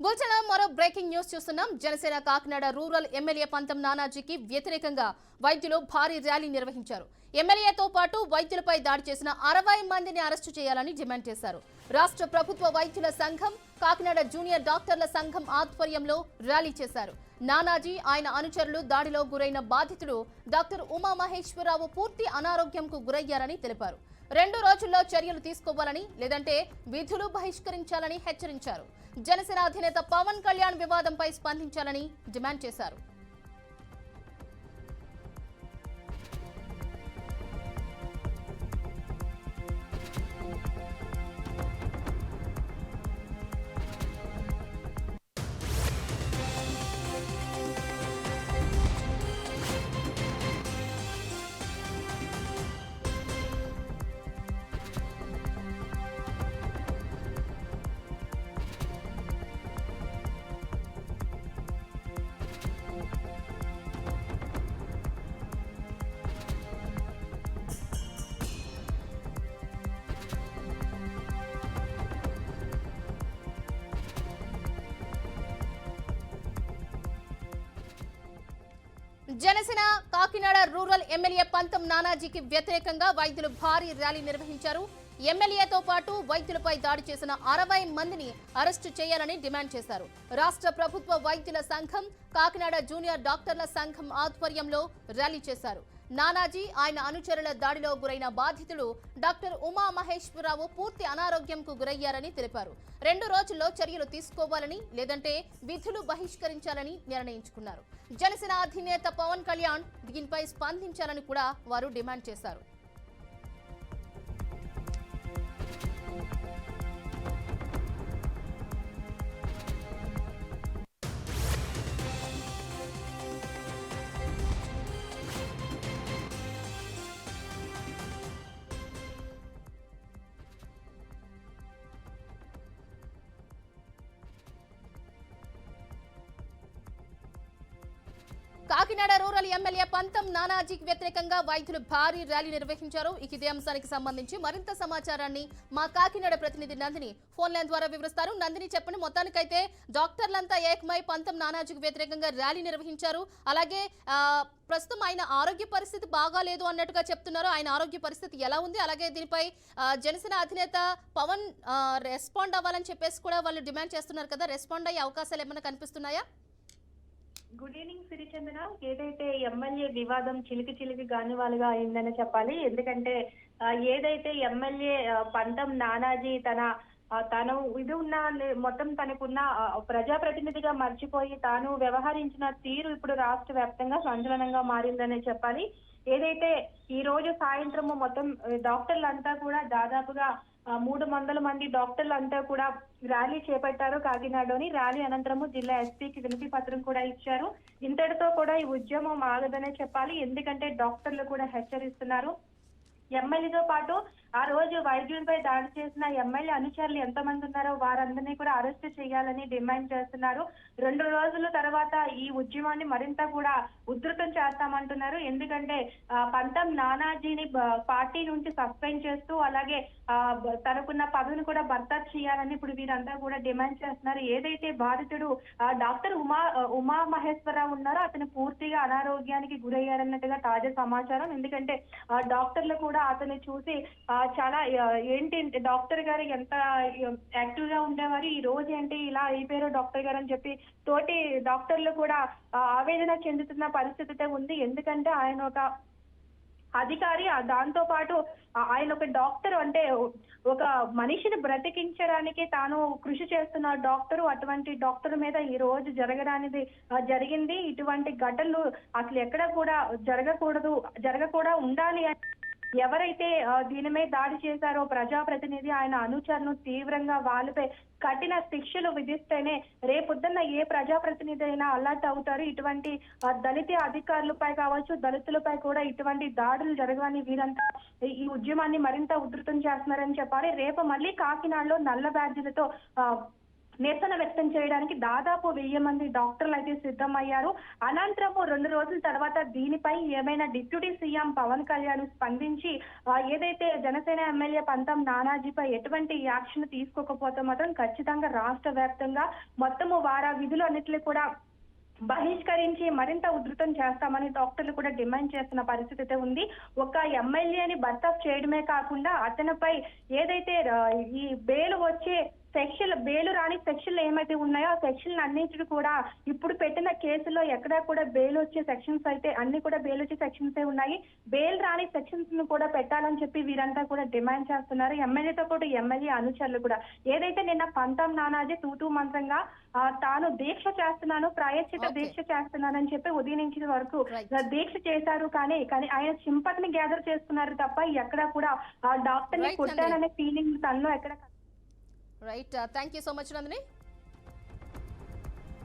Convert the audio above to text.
బులెటిన్లో మరో breaking news చూస్తున్నాం. జనసేన కాకినాడ రూరల్ ఎమ్మెల్యే పంతం నానాజీకి వ్యతిరేకంగా వైద్యులు భారీ ర్యాలీ నిర్వహించారు. ఎమ్మెల్యేతో పాటు వైద్యులపై దాడి చేసిన 60 మందిని అరెస్టు చేయాలని డిమాండ్ చేశారు. రాష్ట్ర ప్రభుత్వ వైద్యుల సంఘం, కాకినాడ జూనియర్ డాక్టర్ల సంఘం ఆధ్వర్యంలో ర్యాలీ చేశారు. నానాజీ, ఆయన అనుచరులు దాడిలో గురైన బాధితుడు డాక్టర్ ఉమామహేశ్వరరావు పూర్తి అనారోగ్యంకు గురయ్యారని తెలిపారు. 2 రోజుల్లో చర్యలు తీసుకోవాలని, లేదంటే విధులు బహిష్కరించాలని హెచ్చరించారు. జనసేన అధినేత పవన్ కళ్యాణ్ వివాదంపై స్పందించాలని డిమాండ్ చేశారు. జనసేన కాకినాడ రూరల్ ఎమ్మెల్యే పంతం నానాజీకి వ్యతిరేకంగా వైద్యులు భారీ ర్యాలీ నిర్వహించారు. ఎమ్మెల్యేతో పాటు వైద్యులపై దాడి చేసిన 60 మందిని అరెస్టు చేయాలని డిమాండ్ చేశారు. రాష్ట్ర ప్రభుత్వ వైద్యుల సంఘం, కాకినాడ జూనియర్ డాక్టర్ల సంఘం ఆధ్వర్యంలో ర్యాలీ చేశారు. నానాజీ, ఆయన అనుచరుల దాడిలో గురైన బాధితుడు డాక్టర్ ఉమామహేశ్వరరావు పూర్తి అనారోగ్యంకు గురయ్యారని తెలిపారు. 2 రోజుల్లో చర్యలు తీసుకోవాలని, లేదంటే విధులు బహిష్కరించాలని నిర్ణయించుకున్నారు. జనసేన అధినేత పవన్ కళ్యాణ్ దీనిపై స్పందించాలని కూడా వారు డిమాండ్ చేశారు. కాకినాడ రూరల్ ఎమ్మెల్యే పంతం నానాజీకి వ్యతిరేకంగా వైద్యులు భారీ ర్యాలీ నిర్వహించారు. ఇదే అంశానికి సంబంధించి మరింత సమాచారాన్ని మా కాకినాడ ప్రతినిధి నందిని ఫోన్ లైన్ ద్వారా వివరిస్తారు. నందిని, చెప్పండి. మొత్తానికైతే డాక్టర్లంతా ఏకమై పంతం నానాజీకి వ్యతిరేకంగా ర్యాలీ నిర్వహించారు. అలాగే ప్రస్తుతం ఆయన ఆరోగ్య పరిస్థితి బాగాలేదు అన్నట్టుగా చెప్తున్నారు. ఆయన ఆరోగ్య పరిస్థితి ఎలా ఉంది? అలాగే దీనిపై జనసేన అధినేత పవన్ రెస్పాండ్ అవ్వాలని చెప్పేసి కూడా వాళ్ళు డిమాండ్ చేస్తున్నారు కదా. రెస్పాండ్ అయ్యే అవకాశాలు ఏమైనా కనిపిస్తున్నాయా? Good evening Sirichandra. ఏదైతే ఎమ్మెల్యే వివాదం చిలికి గానివాలుగా అయిందని చెప్పాలి. ఎందుకంటే ఏదైతే ఎమ్మెల్యే పంతం నానాజీ తను ఇది ఉన్న మొత్తం తనకున్న ప్రజాప్రతినిధిగా మర్చిపోయి తాను వ్యవహరించిన తీరు ఇప్పుడు రాష్ట్ర వ్యాప్తంగా సంచలనంగా మారిందనే చెప్పాలి. ఏదైతే ఈ రోజు సాయంత్రము మొత్తం డాక్టర్లంతా కూడా దాదాపుగా 300 మంది డాక్టర్లంతా కూడా ర్యాలీ చేపట్టారు కాకినాడలోని. ర్యాలీ అనంతరము జిల్లా ఎస్పీకి వినతి పత్రం కూడా ఇచ్చారు. ఇంతటితో కూడా ఈ ఉద్యమం ఆగదనే చెప్పాలి. ఎందుకంటే డాక్టర్లు కూడా హెచ్చరిస్తున్నారు. ఎమ్మెల్యేతో పాటు ఆ రోజు వైద్యులపై దాడి చేసిన ఎమ్మెల్యే అనుచరులు ఎంతమంది ఉన్నారో వారందరినీ కూడా అరెస్ట్ చేయాలని డిమాండ్ చేస్తున్నారు. 2 రోజుల తర్వాత ఈ ఉద్యమాన్ని మరింత కూడా ఉధృతం చేస్తామంటున్నారు. ఎందుకంటే పంతం నానాజీని పార్టీ నుంచి సస్పెండ్ చేస్తూ, అలాగే తనకున్న పదవిని కూడా బర్తరఫ్ చేయాలని ఇప్పుడు వీరంతా కూడా డిమాండ్ చేస్తున్నారు. ఏదైతే బాధితుడు డాక్టర్ ఉమా మహేశ్వరరావు ఉన్నారో అతను పూర్తిగా అనారోగ్యానికి గురయ్యారన్నట్టుగా తాజా సమాచారం. ఎందుకంటే డాక్టర్లు కూడా అతన్ని చూసి చాలా ఏంటి డాక్టర్ గారు ఎంత యాక్టివ్ గా ఉండేవారు, ఈ రోజు ఏంటి ఇలా అయిపోయారు డాక్టర్ గారు అని చెప్పి తోటి డాక్టర్లు కూడా ఆవేదన చెందుతున్న పరిస్థితి ఉంది. ఎందుకంటే ఆయన ఒక అధికారి, దాంతో పాటు ఆయన ఒక డాక్టర్, అంటే ఒక మనిషిని బ్రతికించడానికి తాను కృషి చేస్తున్న డాక్టరు. అటువంటి డాక్టర్ మీద ఈ రోజు జరిగింది. ఇటువంటి ఘటనలు అసలు ఎక్కడ కూడా జరగకూడదు ఉండాలి అని ఎవరైతే దీని మీద దాడి చేశారో ప్రజాప్రతినిధి, ఆయన అనుచరులు తీవ్రంగా వాళ్ళపై కఠిన శిక్షలు విధిస్తేనే రేపొద్దున్న ఏ ప్రజాప్రతినిధి అయినా అలర్ట్ అవుతారు. ఇటువంటి దళిత అధికారులపై కావచ్చు, దళితులపై కూడా ఇటువంటి దాడులు జరగవని వీరంతా ఈ ఉద్యమాన్ని మరింత ఉధృతం చేస్తున్నారని చెప్పాలి. రేపు మళ్ళీ కాకినాడలో నల్ల బ్యాడ్జీలతో నిరసన వ్యక్తం చేయడానికి దాదాపు 1000 మంది డాక్టర్లు అయితే సిద్ధమయ్యారు. అనంతరము 2 రోజుల తర్వాత దీనిపై ఏమైనా డిప్యూటీ సీఎం పవన్ కళ్యాణ్ స్పందించి ఏదైతే జనసేన ఎమ్మెల్యే పంతం నానాజీపై ఎటువంటి యాక్షన్ తీసుకోకపోతే మాత్రం ఖచ్చితంగా రాష్ట్ర వ్యాప్తంగా మొత్తము వారా విధులు అన్నిటిని కూడా బహిష్కరించి మరింత ఉధృతం చేస్తామని డాక్టర్లు కూడా డిమాండ్ చేస్తున్న పరిస్థితి అయితే ఉంది. ఒక ఎమ్మెల్యేని బర్తరఫ్ చేయడమే కాకుండా అతనిపై ఏదైతే ఈ బెయిల్ వచ్చే బెయిల్ రాని సెక్షన్లు ఏమైతే ఉన్నాయో ఆ సెక్షన్లు అన్నింటినీ కూడా ఇప్పుడు పెట్టిన కేసులో ఎక్కడా కూడా బెయిల్ వచ్చే సెక్షన్స్ అయితే అన్ని కూడా బెయిల్ వచ్చే సెక్షన్స్ ఉన్నాయి. బెయిల్ రాని సెక్షన్స్ ను కూడా పెట్టాలని చెప్పి వీరంతా కూడా డిమాండ్ చేస్తున్నారు. ఎమ్మెల్యేతో పాటు ఎమ్మెల్యే అనుచరులు కూడా ఏదైతే నిన్న పంతం నానాజీ తూతూ మంత్రంగా తాను దీక్ష చేస్తున్నాను, ప్రాయశ్చిత దీక్ష చేస్తున్నానని చెప్పి ఉదయం నుంచి వరకు దీక్ష చేశారు. కానీ ఆయన సింపతిని గ్యాదర్ చేస్తున్నారు తప్ప ఎక్కడ కూడా ఆ డాక్టర్ ని కొట్టాననే ఫీలింగ్ తనలో ఎక్కడ. Right, thank you so much Nandini.